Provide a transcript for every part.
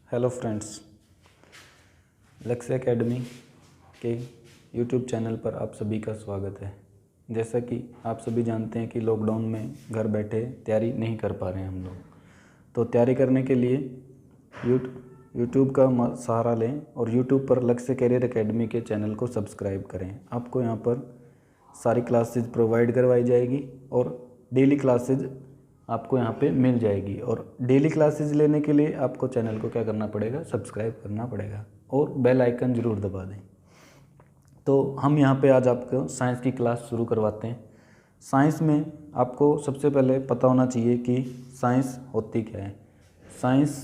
Hello friends, लक्ष्य academy के YouTube channel पर आप सभी का स्वागत है। जैसा कि आप सभी जानते हैं कि लॉकडाउन में घर बैठे तैयारी नहीं कर पा रहे हैं हम लोग, तो तैयारी करने के लिए यूट्यूब का सहारा लें और यूट्यूब पर लक्ष्य कैरियर एकेडमी के चैनल को सब्सक्राइब करें। आपको यहाँ पर सारी क्लासेज प्रोवाइड करवाई जाएगी और डेली क्लासेज आपको यहाँ पे मिल जाएगी। और डेली क्लासेज लेने के लिए आपको चैनल को क्या करना पड़ेगा, सब्सक्राइब करना पड़ेगा और बेल आइकन ज़रूर दबा दें। तो हम यहाँ पे आज आपको साइंस की क्लास शुरू करवाते हैं। साइंस में आपको सबसे पहले पता होना चाहिए कि साइंस होती क्या है। साइंस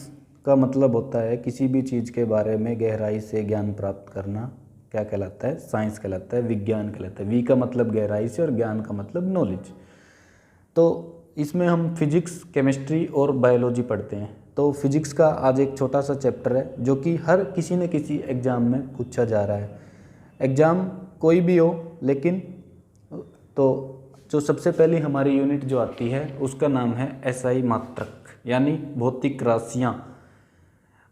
का मतलब होता है किसी भी चीज़ के बारे में गहराई से ज्ञान प्राप्त करना। क्या कहलाता है? साइंस कहलाता है, विज्ञान कहलाता है। वी का मतलब गहराई से और ज्ञान का मतलब नॉलेज। तो इसमें हम फिजिक्स, केमिस्ट्री और बायोलॉजी पढ़ते हैं। तो फिजिक्स का आज एक छोटा सा चैप्टर है जो कि हर किसी न किसी एग्ज़ाम में पूछा जा रहा है। एग्ज़ाम कोई भी हो, लेकिन तो जो सबसे पहली हमारी यूनिट जो आती है उसका नाम है एसआई मात्रक, यानी भौतिक राशियाँ।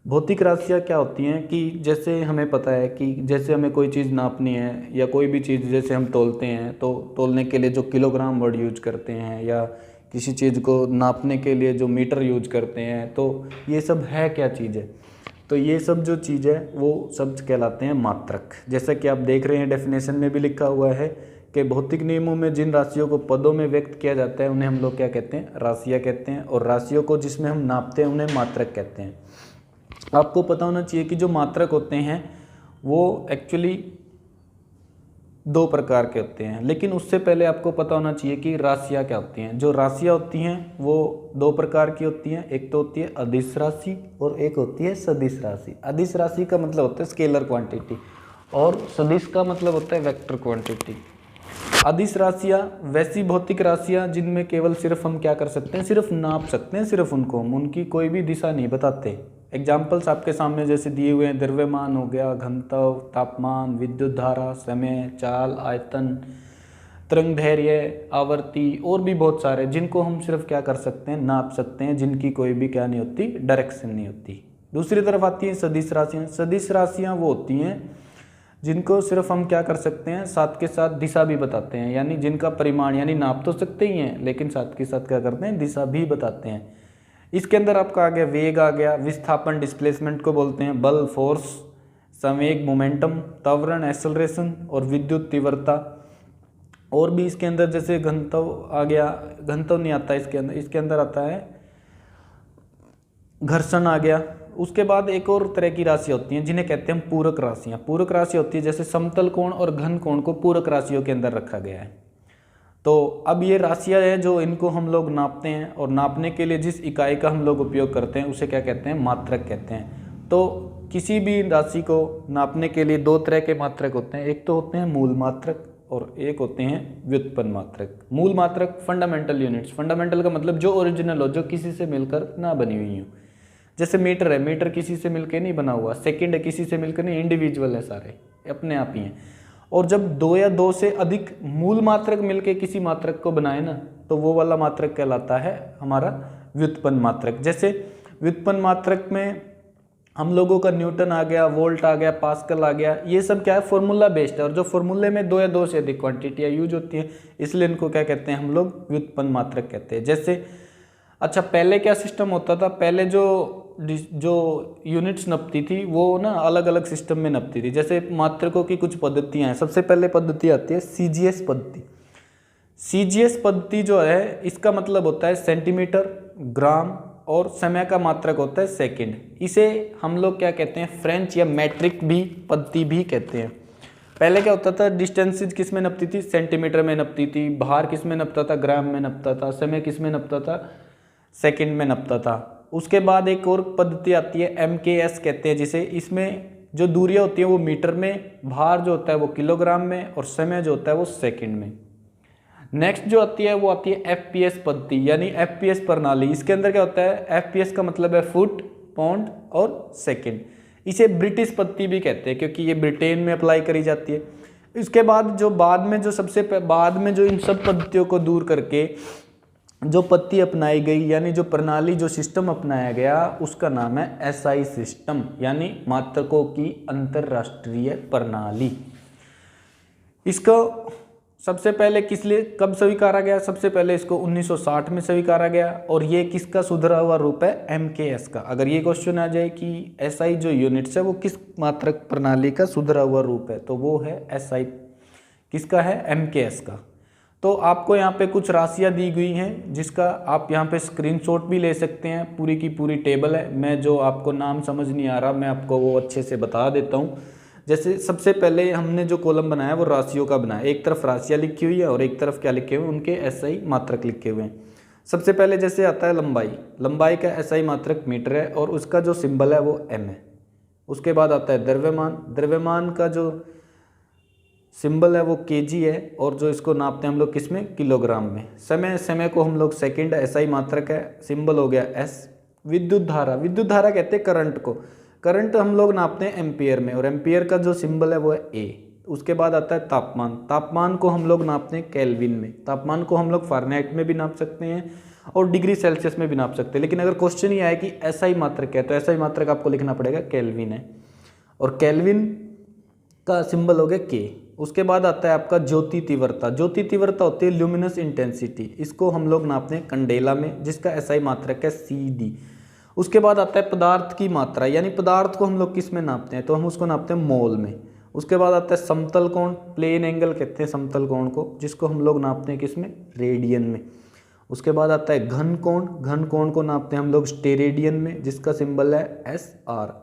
भौतिक राशियाँ क्या होती हैं कि जैसे हमें पता है कि जैसे हमें कोई चीज़ नापनी है या कोई भी चीज़ जैसे हम तोलते हैं, तो तोलने के लिए जो किलोग्राम वर्ड यूज करते हैं या किसी चीज़ को नापने के लिए जो मीटर यूज करते हैं, तो ये सब है क्या चीज़ है। तो ये सब जो चीज़ है वो सब कहलाते हैं मात्रक। जैसा कि आप देख रहे हैं डेफिनेशन में भी लिखा हुआ है कि भौतिक नियमों में जिन राशियों को पदों में व्यक्त किया जाता है उन्हें हम लोग क्या कहते हैं, राशियाँ कहते हैं। और राशियों को जिसमें हम नापते हैं उन्हें मात्रक कहते हैं। आपको पता होना चाहिए कि जो मात्रक होते हैं वो एक्चुअली दो प्रकार के होते हैं, लेकिन उससे पहले आपको पता होना चाहिए कि राशियाँ क्या होती हैं। जो राशियाँ होती हैं वो दो प्रकार की होती हैं। एक तो होती है अदिश राशि और एक होती है सदिश राशि। अदिश राशि का मतलब होता है स्केलर क्वांटिटी और सदिश का मतलब होता है वेक्टर क्वांटिटी। अदिश राशियाँ वैसी भौतिक राशियाँ जिनमें केवल सिर्फ हम क्या कर सकते हैं, सिर्फ नाप सकते हैं, सिर्फ उनको हम उनकी कोई भी दिशा नहीं बताते। एग्जाम्पल्स आपके सामने जैसे दिए हुए हैं, द्रव्यमान हो गया, घनत्व, तापमान, विद्युत धारा, समय, चाल, आयतन, तरंग दैर्घ्य, आवर्ती और भी बहुत सारे जिनको हम सिर्फ क्या कर सकते हैं, नाप सकते हैं, जिनकी कोई भी क्या नहीं होती, डायरेक्शन नहीं होती। दूसरी तरफ आती है सदिश राशियाँ। सदिश राशियाँ वो होती हैं जिनको सिर्फ हम क्या कर सकते हैं, साथ के साथ दिशा भी बताते हैं, यानी जिनका परिमाण यानी नाप तो सकते ही हैं लेकिन साथ के साथ क्या करते हैं, दिशा भी बताते हैं। इसके अंदर आपका आ गया वेग, आ गया विस्थापन, डिस्प्लेसमेंट को बोलते हैं, बल, फोर्स, संवेग, मोमेंटम, त्वरण, एक्सेलरेशन और विद्युत तीव्रता। और भी इसके अंदर जैसे घनत्व आ गया, घनत्व नहीं आता इसके अंदर आता है घर्षण आ गया। उसके बाद एक और तरह की राशियाँ होती हैं जिन्हें कहते हैं हम पूरक राशियाँ। पूरक राशि होती है जैसे समतल कोण और घन कोण को पूरक राशियों के अंदर रखा गया है। तो अब ये राशियाँ हैं जो इनको हम लोग नापते हैं और नापने के लिए जिस इकाई का हम लोग उपयोग करते हैं उसे क्या कहते हैं, मात्रक कहते हैं। तो किसी भी राशि को नापने के लिए दो तरह के मात्रक होते हैं। एक तो होते हैं मूल मात्रक और एक होते हैं व्युत्पन्न मात्रक। मूल मात्रक फंडामेंटल यूनिट्स। फंडामेंटल का मतलब जो ओरिजिनल हो, जो किसी से मिलकर ना बनी हुई हो। जैसे मीटर है, मीटर किसी से मिलकर नहीं बना हुआ। सेकंड है, किसी से मिलकर नहीं, इंडिविजुअल है, सारे अपने आप ही हैं। और जब दो या दो से अधिक मूल मात्रक मिलके किसी मात्रक को बनाए ना, तो वो वाला मात्रक कहलाता है हमारा व्युत्पन्न मात्रक। जैसे व्युत्पन्न मात्रक में हम लोगों का न्यूटन आ गया, वोल्ट आ गया, पास्कल आ गया, ये सब क्या है, फॉर्मूला बेस्ड है। और जो फॉर्मूले में दो या दो से अधिक क्वांटिटियाँ यूज होती हैं, इसलिए इनको क्या कहते हैं, हम लोग व्युत्पन्न मात्रक कहते हैं। जैसे अच्छा, पहले क्या सिस्टम होता था, पहले जो यूनिट्स नपती थी वो ना अलग अलग सिस्टम में नपती थी। जैसे मात्रकों की कुछ पद्धतियाँ हैं। सबसे पहले पद्धति आती है सीजीएस पद्धति। सीजीएस पद्धति जो है इसका मतलब होता है सेंटीमीटर, ग्राम और समय का मात्रक होता है सेकंड। इसे हम लोग क्या कहते हैं, फ्रेंच या मैट्रिक भी पद्धति भी कहते हैं। पहले क्या होता था, डिस्टेंसेज किस में नपती थी, सेंटीमीटर में नपती थी। भार किस में नपता था, ग्राम में नपता था। समय किस में नपता था, सेकंड में नपता था। उसके बाद एक और पद्धति आती है MKS कहते हैं जिसे। इसमें जो दूरियां होती हैं वो मीटर में, भार जो होता है वो किलोग्राम में और समय जो होता है वो सेकंड में। नेक्स्ट जो आती है वो आती है FPS पद्धति, यानी FPS प्रणाली। इसके अंदर क्या होता है, FPS का मतलब है फुट, पाउंड और सेकंड। इसे ब्रिटिश पद्धति भी कहते हैं क्योंकि ये ब्रिटेन में अप्लाई करी जाती है। इसके बाद जो सबसे बाद में जो इन सब पद्धतियों को दूर करके जो पद्धति अपनाई गई यानी जो प्रणाली जो सिस्टम अपनाया गया उसका नाम है एसआई सिस्टम यानी मात्रकों की अंतरराष्ट्रीय प्रणाली। इसको सबसे पहले किस लिए कब स्वीकारा गया? सबसे पहले इसको 1960 में स्वीकारा गया और ये किसका सुधरा हुआ रूप है? एमकेएस का। अगर ये क्वेश्चन आ जाए कि एसआई जो यूनिट्स है वो किस मात्रक प्रणाली का सुधरा हुआ रूप है, तो वो है एसआई। किसका है? एमकेएस का। तो आपको यहाँ पे कुछ राशियाँ दी गई हैं जिसका आप यहाँ पे स्क्रीनशॉट भी ले सकते हैं। पूरी की पूरी टेबल है। मैं जो आपको नाम समझ नहीं आ रहा मैं आपको वो अच्छे से बता देता हूँ। जैसे सबसे पहले हमने जो कॉलम बनाया वो राशियों का बनाया। एक तरफ राशियाँ लिखी हुई है और एक तरफ क्या लिखे हुए हैं? उनके एसआई मात्रक लिखे हुए हैं। सबसे पहले जैसे आता है लंबाई। लंबाई का एसआई मात्रक मीटर है और उसका जो सिंबल है वो एम है। उसके बाद आता है द्रव्यमान। द्रव्यमान का जो सिंबल है वो केजी है और जो इसको नापते हैं हम लोग किस में? किलोग्राम में। समय, समय को हम लोग सेकंड, एसआई मात्रक है, सिंबल हो गया एस। विद्युत धारा, विद्युत धारा कहते हैं करंट को। करंट हम लोग नापते हैं एम्पियर में और एम्पियर का जो सिंबल है वो है ए। उसके बाद आता है तापमान। तापमान को हम लोग नापते हैं केल्विन में। तापमान को हम लोग फारेनहाइट में भी नाप सकते हैं और डिग्री सेल्सियस में भी नाप सकते हैं। लेकिन अगर क्वेश्चन ही आए कि एसआई मात्रक है तो एसआई मात्रक आपको लिखना पड़ेगा केल्विन है और केल्विन का सिंबल हो गया के। उसके बाद आता है आपका ज्योति तीव्रता। ज्योति तीव्रता होती है ल्यूमिनस इंटेंसिटी। इसको हम लोग नापते हैं कंडेला में जिसका एसआई मात्रक है सीडी। उसके बाद आता है पदार्थ की मात्रा यानी पदार्थ को हम लोग किस में नापते हैं? तो हम उसको नापते हैं मोल में। उसके बाद आता है समतल कोण, प्लेन एंगल कहते हैं समतल कोण को, जिसको हम लोग नापते हैं किस में? रेडियन में। उसके बाद आता है घन कोण। घन कोण को नापते हैं हम लोग स्टेरेडियन में जिसका सिंबल है एस आर।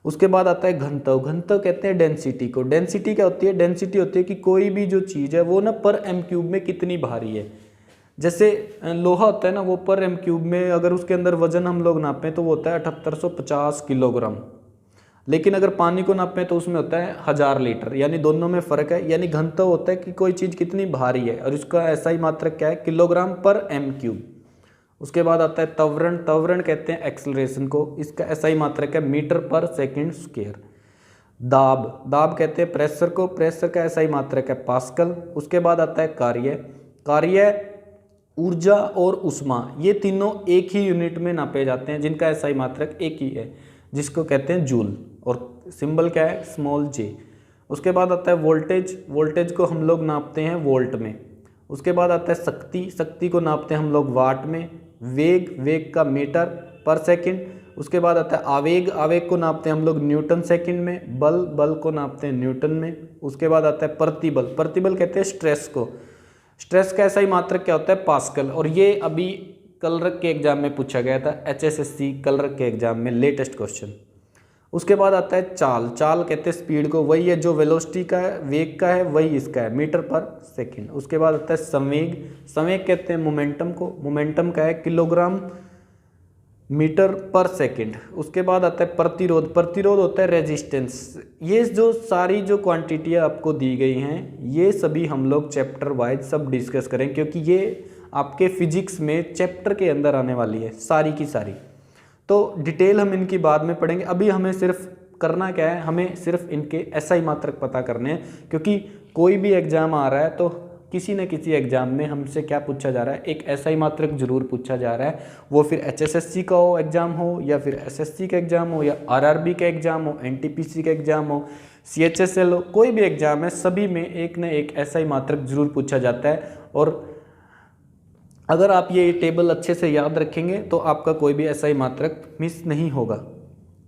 उसके बाद आता है घनत्व। घनत्व कहते हैं डेंसिटी को। डेंसिटी क्या होती है? डेंसिटी होती है कि कोई भी जो चीज़ है वो ना पर एम क्यूब में कितनी भारी है। जैसे लोहा होता है ना वो पर एम क्यूब में अगर उसके अंदर वजन हम लोग नापें तो वो होता है 7850 किलोग्राम। लेकिन अगर पानी को नापें तो उसमें होता है 1000 लीटर, यानी दोनों में फ़र्क है। यानी घनत्व होता है कि कोई चीज़ कितनी भारी है और इसका एसआई मात्रक क्या है? किलोग्राम पर एम क्यूब। उसके बाद आता है त्वरण। त्वरण कहते हैं एक्सेलरेशन को। इसका एसआई मात्रक है मीटर पर सेकंड स्क्वायर। दाब। दाब कहते हैं प्रेशर को। प्रेशर का एसआई मात्रक है पास्कल। उसके बाद आता है कार्य। कार्य, ऊर्जा और उष्मा, ये तीनों एक ही यूनिट में नापे जाते हैं जिनका एसआई मात्रक एक ही है जिसको कहते हैं जूल और सिंबल क्या है? स्मॉल जे। उसके बाद आता है वोल्टेज। वोल्टेज को हम लोग नापते हैं वोल्ट में। उसके बाद आता है शक्ति। शक्ति को नापते हैं हम लोग वाट में। वेग, वेग का मीटर पर सेकंड। उसके बाद आता है आवेग। आवेग को नापते हैं हम लोग न्यूटन सेकंड में। बल, बल को नापते हैं न्यूटन में। उसके बाद आता है प्रतिबल। प्रतिबल कहते हैं स्ट्रेस को। स्ट्रेस का एसआई मात्रक क्या होता है? पास्कल। और ये अभी कलरक के एग्जाम में पूछा गया था, एचएसएससी कलरक के एग्जाम में लेटेस्ट क्वेश्चन। उसके बाद आता है चाल। चाल कहते हैं स्पीड को। वही है जो वेलोसिटी का है, वेग का है, वही इसका है, मीटर पर सेकंड। उसके बाद आता है संवेग। संवेग कहते हैं मोमेंटम को। मोमेंटम का है किलोग्राम मीटर पर सेकंड। उसके बाद आता है प्रतिरोध। प्रतिरोध होता है रेजिस्टेंस। ये जो सारी जो क्वांटिटियाँ आपको दी गई हैं ये सभी हम लोग चैप्टर वाइज सब डिस्कस करें क्योंकि ये आपके फिजिक्स में चैप्टर के अंदर आने वाली है सारी की सारी। तो डिटेल हम इनकी बाद में पढ़ेंगे। अभी हमें सिर्फ करना क्या है? हमें सिर्फ इनके एसआई मात्रक पता करने हैं क्योंकि कोई भी एग्जाम आ रहा है तो किसी न किसी एग्जाम में हमसे क्या पूछा जा रहा है? एक एसआई मात्रक जरूर पूछा जा रहा है। वो फिर एचएसएससी का हो एग्जाम हो या फिर एसएससी का एग्जाम हो या आरआरबी का एग्जाम हो, एनटीपीसी का एग्जाम हो, सीएचएसएल हो, कोई भी एग्जाम है सभी में एक न एक एसआई मात्रक जरूर पूछा जाता है। और अगर आप ये टेबल अच्छे से याद रखेंगे तो आपका कोई भी एसआई मात्रक मिस नहीं होगा।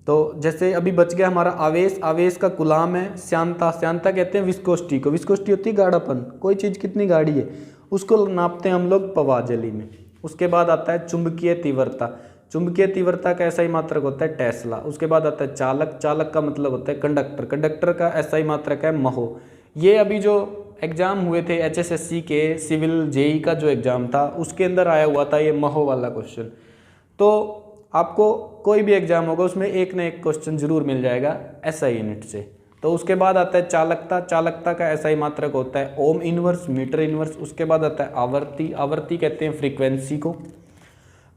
तो जैसे अभी बच गया हमारा आवेश। आवेश का गुलाम है श्यानता। श्यानता कहते हैं विस्कोसिटी को। विस्कोसिटी होती है गाढ़ापन, कोई चीज़ कितनी गाढ़ी है उसको नापते हैं हम लोग पवाजली में। उसके बाद आता है चुंबकीय तीव्रता। चुंबकीय तीव्रता का एसआई मात्रक होता है टेस्ला। उसके बाद आता है चालक। चालक का मतलब होता है कंडक्टर। कंडक्टर का एसआई मात्रक है महो। ये अभी जो एग्ज़ाम हुए थे एचएसएससी के सिविल जेई का जो एग्ज़ाम था उसके अंदर आया हुआ था ये महो वाला क्वेश्चन। तो आपको कोई भी एग्जाम होगा उसमें एक न एक क्वेश्चन जरूर मिल जाएगा एसआई यूनिट से। तो उसके बाद आता है चालकता। चालकता का एसआई मात्रक होता है ओम इनवर्स, मीटर इनवर्स। उसके बाद आता है आवर्ती। आवर्ती कहते हैं फ्रीक्वेंसी को।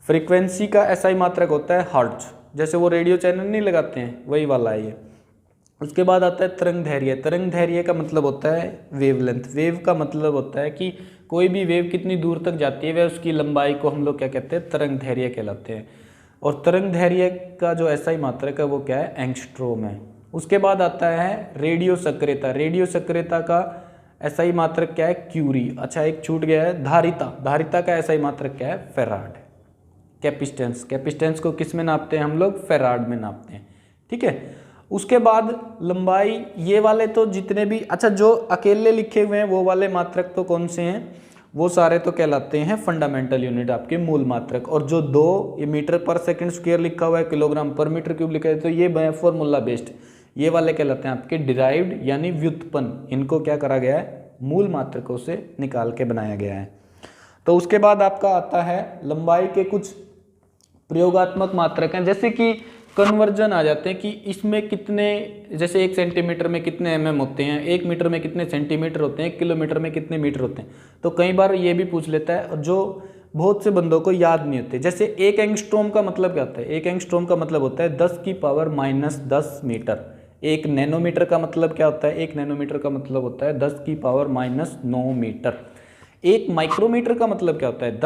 फ्रीक्वेंसी का एसआई मात्रक होता है हर्ट्ज। जैसे वो रेडियो चैनल नहीं लगाते हैं वही वाला है ये। उसके बाद आता है तरंग धैर्य। तरंग धैर्य का मतलब होता है वेवलेंथ। वेव का मतलब होता है कि कोई भी वेव कितनी दूर तक जाती है वह उसकी लंबाई को हम लोग क्या कहते हैं, तरंग दैर्घ्य कहलाते हैं। और तरंग दैर्घ्य का जो SI मात्रक है वो क्या है, एंगस्ट्रोम है। उसके बाद आता है रेडियो सक्रियता। रेडियो सक्रियता का SI मात्रक क्या है, क्यूरी। अच्छा एक छूट गया है, धारिता। धारिता का SI मात्रक क्या है, फेराड। कैपिस्टेंस, कैपिस्टेंस को किस में नापते हैं हम लोग, फेराड में नापते हैं। ठीक है, उसके बाद लंबाई, ये वाले तो जितने भी, अच्छा जो अकेले लिखे हुए हैं वो वाले मात्रक तो कौन से हैं, वो सारे तो कहलाते हैं फंडामेंटल यूनिट, आपके मूल मात्रक। और जो 2 ये मीटर पर सेकंड स्क्वायर लिखा हुआ है, किलोग्राम पर मीटर क्यूब लिखा है, तो ये फॉर्मूला बेस्ड, ये वाले कहलाते हैं आपके डिराइव्ड यानी व्युत्पन्न। इनको क्या करा गया है, मूल मात्रकों से निकाल के बनाया गया है। तो उसके बाद आपका आता है लंबाई के कुछ प्रयोगात्मक मात्रक हैं, जैसे कि कन्वर्जन आ जाते हैं कि इसमें कितने, जैसे 1 सेंटीमीटर में कितने mm होते हैं, 1 मीटर में कितने सेंटीमीटर होते हैं, 1 किलोमीटर में कितने मीटर होते हैं। तो कई बार ये भी पूछ लेता है, जो बहुत से बंदों को याद नहीं होते। जैसे 1 एंगस्ट्रॉम का मतलब क्या होता है, 1 एंगस्ट्रॉम का मतलब होता है 10⁻⁻10 मीटर। 1 नैनोमीटर का मतलब क्या होता है, 1 नैनोमीटर का मतलब होता है 10⁻⁹ मीटर। 1 माइक्रोमीटर का मतलब क्या होता है,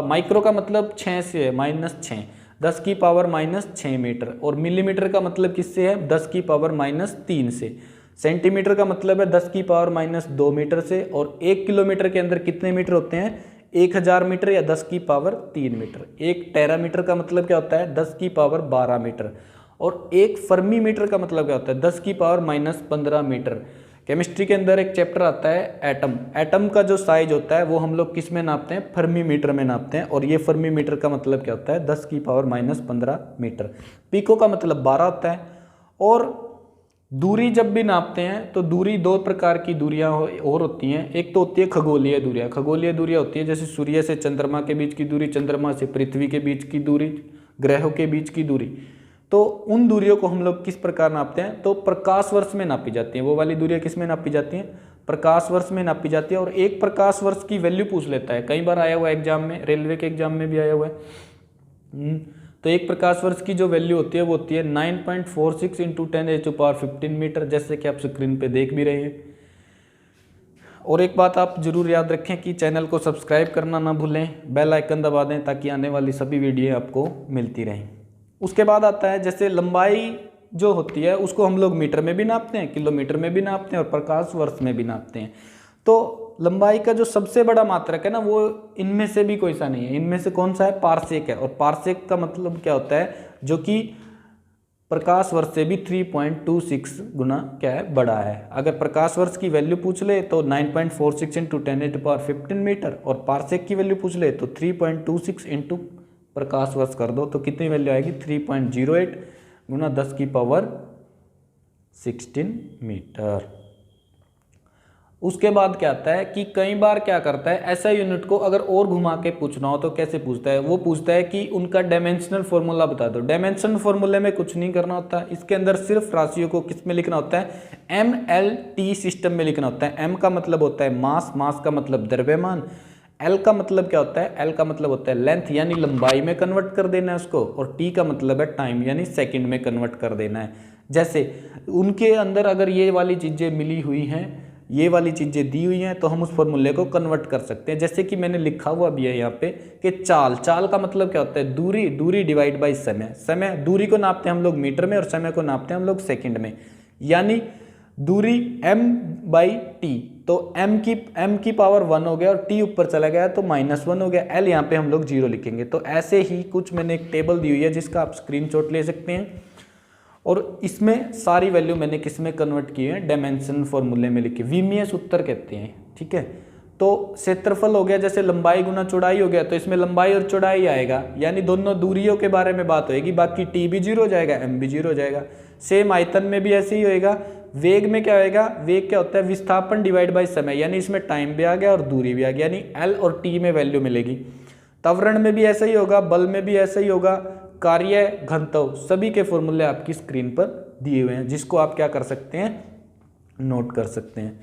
माइक्रो का मतलब 6 से है, -6, 10⁻⁻6 मीटर। और मिलीमीटर का मतलब किससे है, 10⁻⁻3 से। सेंटीमीटर का मतलब है 10⁻⁻2 मीटर से। और 1 किलोमीटर के अंदर कितने मीटर होते हैं, 1000 मीटर या 10⁻3 मीटर। 1 टेरामीटर का मतलब क्या होता है, 10⁻12 मीटर। और 1 फर्मी मीटर का मतलब क्या होता है, 10⁻−15 मीटर। केमिस्ट्री के अंदर एक चैप्टर आता है एटम। एटम का जो साइज होता है वो हम लोग किस में नापते हैं, फर्मी मीटर में नापते हैं। और ये फर्मी मीटर का मतलब क्या होता है, 10⁻−15 मीटर। पिको का मतलब 12 होता है। और दूरी जब भी नापते हैं तो दूरी 2 प्रकार की दूरियां और होती हैं। एक तो होती है खगोलीय दूरियां। खगोलीय दूरियां होती है जैसे सूर्य से चंद्रमा के बीच की दूरी, चंद्रमा से पृथ्वी के बीच की दूरी, ग्रहों के बीच की दूरी। तो उन दूरियों को हम लोग किस प्रकार नापते हैं, तो प्रकाश वर्ष में नापी जाती हैं। वो वाली दूरियां किस में नापी जाती हैं, प्रकाश वर्ष में नापी जाती है। और 1 प्रकाश वर्ष की वैल्यू पूछ लेता है, कई बार आया हुआ है एग्जाम में, रेलवे के एग्जाम में भी आया हुआ है। तो 1 प्रकाश वर्ष की जो वैल्यू होती है वो होती है 9.46 × 10⁻15 मीटर, जैसे कि आप स्क्रीन पे देख भी रहे हैं। और एक बात आप जरूर याद रखें कि चैनल को सब्सक्राइब करना ना भूलें, बेल आइकन दबा दें ताकि आने वाली सभी वीडियो आपको मिलती रहें। उसके बाद आता है जैसे लंबाई जो होती है उसको हम लोग मीटर में भी नापते हैं, किलोमीटर में भी नापते हैं और प्रकाश वर्ष में भी नापते हैं। तो लंबाई का जो सबसे बड़ा मात्रक है ना, वो इनमें से भी कोई सा नहीं है। इनमें से कौन सा है, पारसेक है। और पारसेक का मतलब क्या होता है, जो कि प्रकाश वर्ष से भी 3.26 गुना क्या है, बड़ा है। अगर प्रकाश वर्ष की वैल्यू पूछ ले तो 9.46 × 10⁻15 मीटर, और पारसेक की वैल्यू पूछ ले तो 3.26 × प्रकाश वर्ष कर दो तो कितनी वैल्यू आएगी, 3.08 गुना 10⁻16 मीटर। उसके बाद क्या आता है कि कई बार क्या करता है, ऐसा यूनिट को अगर और घुमा के पूछना हो तो कैसे पूछता है, वो पूछता है कि उनका डायमेंशनल फॉर्मूला बता दो। डायमेंशनल फॉर्मूले में कुछ नहीं करना होता, इसके अंदर सिर्फ राशियों को किस में लिखना होता है, MLT सिस्टम में लिखना होता है। M का मतलब होता है मास, मास का मतलब द्रव्यमान। L का मतलब क्या होता है, L का मतलब होता है लेंथ यानी लंबाई में कन्वर्ट कर देना है उसको। और T का मतलब है टाइम यानी सेकंड में कन्वर्ट कर देना है। जैसे उनके अंदर अगर ये वाली चीज़ें मिली हुई हैं, ये वाली चीज़ें दी हुई हैं, तो हम उस फॉर्मूले को कन्वर्ट कर सकते हैं। जैसे कि मैंने लिखा हुआ भी है यहाँ पे कि चाल, चाल का मतलब क्या होता है, दूरी, दूरी डिवाइड बाई समय। समय, दूरी को नापते हैं हम लोग मीटर में और समय को नापते हैं हम लोग सेकंड में। यानी दूरी m/t, तो m की पावर 1 हो गया और t ऊपर चला गया तो -1 हो गया। l यहाँ पे हम लोग 0 लिखेंगे। तो ऐसे ही कुछ मैंने एक टेबल दी हुई है जिसका आप स्क्रीनशॉट ले सकते हैं। और इसमें सारी वैल्यू मैंने किस में कन्वर्ट की है, डायमेंशन फॉर्मूले में लिखी, VMS उत्तर कहते हैं। ठीक है, तो क्षेत्रफल हो गया, जैसे लंबाई गुना चौड़ाई हो गया, तो इसमें लंबाई और चौड़ाई आएगा, यानी दोनों दूरियों के बारे में बात होगी। बाकी t भी 0 हो जाएगा, m भी 0 हो जाएगा। सेम आयतन में भी ऐसे ही होएगा। वेग में क्या होएगा, वेग क्या होता है, विस्थापन डिवाइड बाई समय, यानी इसमें टाइम भी आ गया और दूरी भी आ गई, यानी L और T में वैल्यू मिलेगी। त्वरण में भी ऐसा ही होगा, बल में भी ऐसा ही होगा, कार्य, घनत्व, सभी के फॉर्मूले आपकी स्क्रीन पर दिए हुए हैं, जिसको आप क्या कर सकते हैं, नोट कर सकते हैं।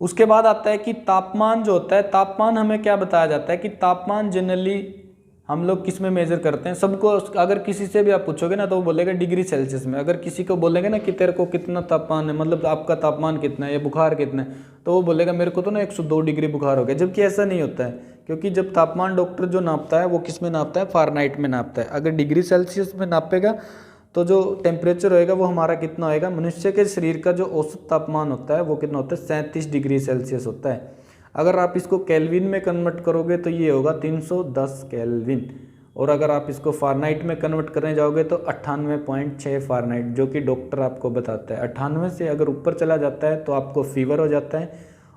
उसके बाद आता है कि तापमान जो होता है, तापमान हमें क्या बताया जाता है कि तापमान जनरली हम लोग किस में मेज़र करते हैं? सबको अगर किसी से भी आप पूछोगे ना तो वो बोलेगा डिग्री सेल्सियस में। अगर किसी को बोलेंगे ना कि तेरे को कितना तापमान है, मतलब आपका तापमान कितना है या बुखार कितना है, तो वो बोलेगा मेरे को तो ना 102 डिग्री बुखार हो गया। जबकि ऐसा नहीं होता है, क्योंकि जब तापमान डॉक्टर जो नापता है वो किस में नापता है? फ़ारेनहाइट में नापता है। अगर डिग्री सेल्सियस में नापेगा तो जो टेम्परेचर होएगा वो हमारा कितना होएगा? मनुष्य के शरीर का जो औसत तापमान होता है वो कितना होता है? 37 डिग्री सेल्सियस होता है। अगर आप इसको केल्विन में कन्वर्ट करोगे तो ये होगा 310 केल्विन, और अगर आप इसको फ़ारेनहाइट में कन्वर्ट करने जाओगे तो 98.6 फ़ारेनहाइट, जो कि डॉक्टर आपको बताता है। 98 से अगर ऊपर चला जाता है तो आपको फीवर हो जाता है,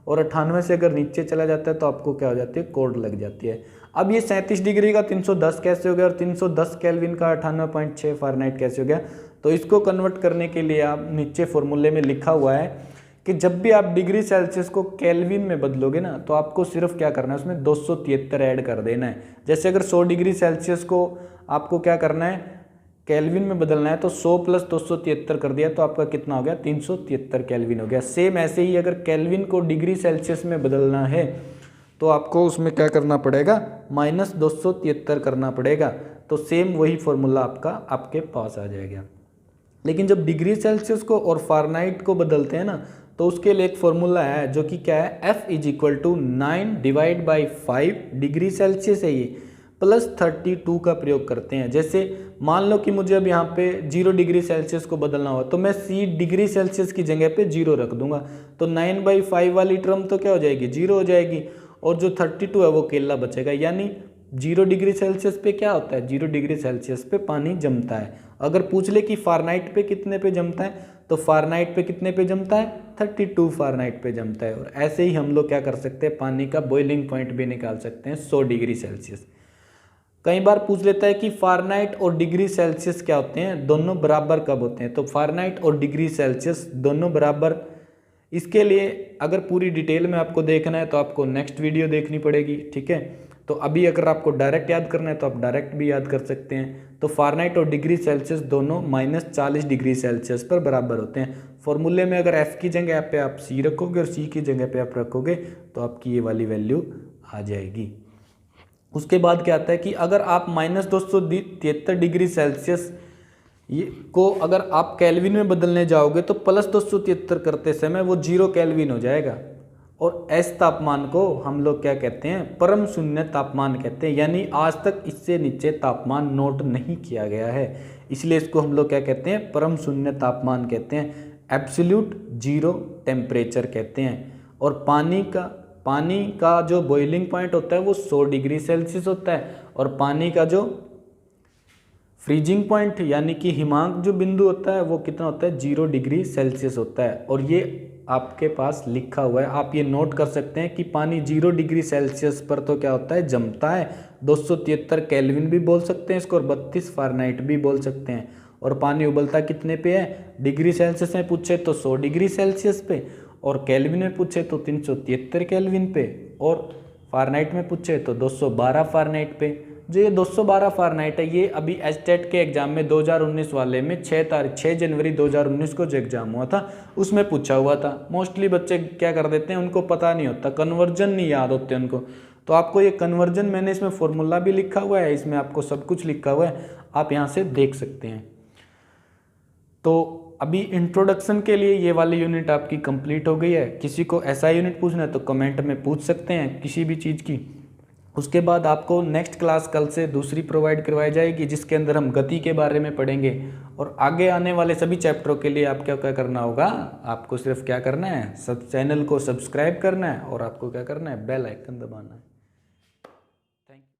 और 98 से अगर नीचे चला जाता है तो आपको क्या हो जाती है? कोल्ड लग जाती है। अब ये 37 डिग्री का 310 कैसे हो गया, और 310 केल्विन का 98.6 फ़ारेनहाइट कैसे हो गया? तो इसको कन्वर्ट करने के लिए आप नीचे फॉर्मूले में लिखा हुआ है कि जब भी आप डिग्री सेल्सियस को केल्विन में बदलोगे ना तो आपको सिर्फ क्या करना है? उसमें 273 ऐड कर देना है। जैसे अगर 100 डिग्री सेल्सियस को आपको क्या करना है? केल्विन में बदलना है, तो 100 + 273 कर दिया तो आपका कितना हो गया? 373 केल्विन हो गया। सेम ऐसे ही अगर केल्विन को डिग्री सेल्सियस में बदलना है तो आपको उसमें क्या करना पड़ेगा? -273 करना पड़ेगा। तो सेम वही फॉर्मूला आपके पास आ जाएगा। लेकिन जब डिग्री सेल्सियस को और फ़ारेनहाइट को बदलते हैं ना तो उसके लिए एक फॉर्मूला है जो कि क्या है? F = 9 / 5 डिग्री सेल्सियस है ये, +32 का प्रयोग करते हैं। जैसे मान लो कि मुझे अब यहाँ पे 0 डिग्री सेल्सियस को बदलना हो तो मैं C डिग्री सेल्सियस की जगह पे 0 रख दूंगा, तो 9/5 वाली टर्म तो क्या हो जाएगी? 0 हो जाएगी, और जो 32 है वो केला बचेगा। यानी 0 डिग्री सेल्सियस पे क्या होता है? 0 डिग्री सेल्सियस पे पानी जमता है। अगर पूछ ले कि फ़ारेनहाइट पे कितने पे जमता है, तो फ़ारेनहाइट पे कितने पे जमता है? 32 फ़ारेनहाइट पे जमता है। और ऐसे ही हम लोग क्या कर सकते हैं? पानी का बॉइलिंग पॉइंट भी निकाल सकते हैं 100 डिग्री सेल्सियस। कई बार पूछ लेता है कि फ़ारेनहाइट और डिग्री सेल्सियस क्या होते हैं, दोनों बराबर कब होते हैं? तो फ़ारेनहाइट और डिग्री सेल्सियस दोनों बराबर, इसके लिए अगर पूरी डिटेल में आपको देखना है तो आपको नेक्स्ट वीडियो देखनी पड़ेगी, ठीक है। तो अभी अगर आपको डायरेक्ट याद करना है तो आप डायरेक्ट भी याद कर सकते हैं। तो फ़ारेनहाइट और डिग्री सेल्सियस दोनों -40 डिग्री सेल्सियस पर बराबर होते हैं। फॉर्मूले में अगर F की जगह पे आप C रखोगे और C की जगह पे आप रखोगे तो आपकी ये वाली वैल्यू आ जाएगी। उसके बाद क्या आता है कि अगर आप -273 डिग्री सेल्सियस ये को अगर आप केल्विन में बदलने जाओगे तो +273 करते समय वो 0 केल्विन हो जाएगा। और ऐसे तापमान को हम लोग क्या कहते हैं? परम शून्य तापमान कहते हैं। यानी आज तक इससे नीचे तापमान नोट नहीं किया गया है, इसलिए इसको हम लोग क्या कहते हैं? परम शून्य तापमान कहते हैं, एब्सोल्यूट जीरो टेम्परेचर कहते हैं। और पानी का जो बॉइलिंग पॉइंट होता है वो 100 डिग्री सेल्सियस होता है, और पानी का जो फ्रीजिंग पॉइंट यानी कि हिमांक जो बिंदु होता है वो कितना होता है? 0 डिग्री सेल्सियस होता है। और ये आपके पास लिखा हुआ है, आप ये नोट कर सकते हैं कि पानी 0 डिग्री सेल्सियस पर तो क्या होता है? जमता है। 273 केल्विन भी बोल सकते हैं इसको, और 32 फ़ारेनहाइट भी बोल सकते हैं। और पानी उबलता कितने पे है? डिग्री सेल्सियस में पूछे तो 100 डिग्री सेल्सियस पे, और केल्विन में पूछे तो 373 केल्विन पे, और फ़ारेनहाइट में पूछे तो 212 फ़ारेनहाइट पे। जो ये 212 फ़ारेनहाइट है ये अभी एचटेट के एग्जाम में 2019 वाले में 6 जनवरी 2019 को जो एग्जाम हुआ था उसमें पूछा हुआ था। मोस्टली बच्चे क्या कर देते हैं, उनको पता नहीं होता, कन्वर्जन नहीं याद होते उनको। तो आपको ये कन्वर्जन, मैंने इसमें फॉर्मूला भी लिखा हुआ है, इसमें आपको सब कुछ लिखा हुआ है, आप यहाँ से देख सकते हैं। तो अभी इंट्रोडक्शन के लिए ये वाली यूनिट आपकी कंप्लीट हो गई है। किसी को ऐसा यूनिट पूछना है तो कमेंट में पूछ सकते हैं किसी भी चीज़ की। उसके बाद आपको नेक्स्ट क्लास कल से दूसरी प्रोवाइड करवाई जाएगी जिसके अंदर हम गति के बारे में पढ़ेंगे। और आगे आने वाले सभी चैप्टरों के लिए आप क्या करना होगा? आपको सिर्फ क्या करना है? सब चैनल को सब्सक्राइब करना है, और आपको क्या करना है? बेल आइकन दबाना है।